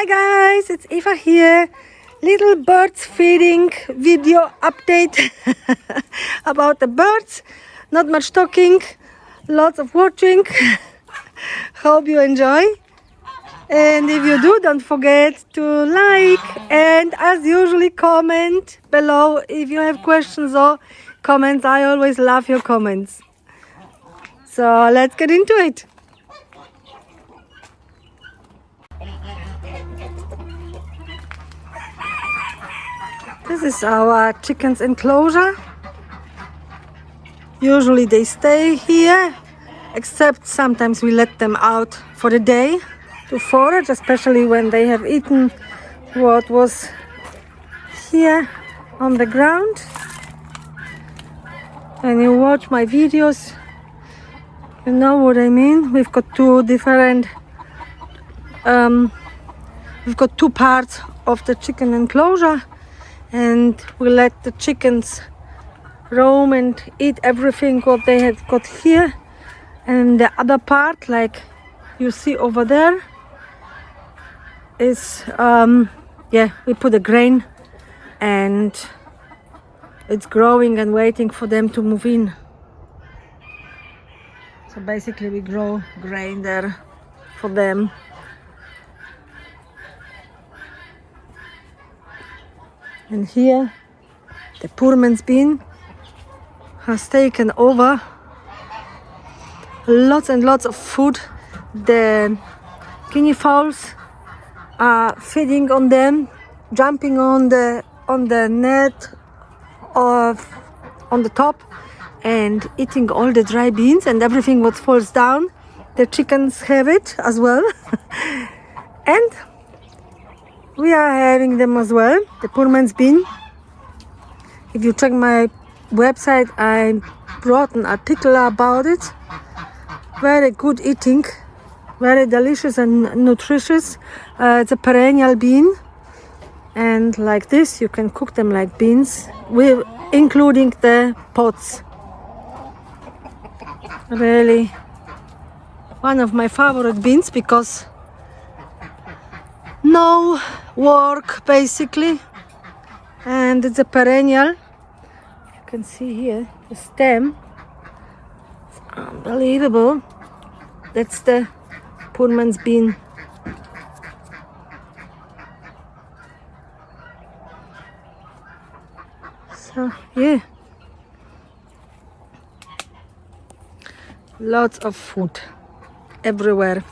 Hi guys, it's Eva here. Little birds feeding video update about the birds. Not much talking, lots of watching. Hope you enjoy. And if you do, don't forget to like and as usually comment below if you have questions or comments. I always love your comments. So let's get into it. This is our chickens enclosure. Usually they stay here, except sometimes we let them out for the day to forage, especially when they have eaten what was here on the ground. When you watch my videos, you know what I mean. We've got two different, we've got two parts of the chicken enclosure, and we let the chickens roam and eat everything what they have got here. And the other part, like you see over there, is we put a grain and it's growing and waiting for them to move in. So basically we grow grain there for them. And here the poor man's bean has taken over lots and lots of food. The Guinea fowls are feeding on them, jumping on the net on the top and eating all the dry beans and everything what falls down. The chickens have it as well. And we are having them as well, the poor man's bean. If you check my website, I brought an article about it. Very good eating, very delicious and nutritious. It's a perennial bean, and like this you can cook them like beans, including the pods. Really one of my favorite beans because no work basically, and it's a perennial. You can see here the stem. It's unbelievable. That's the poor man's bean. So yeah, lots of food everywhere.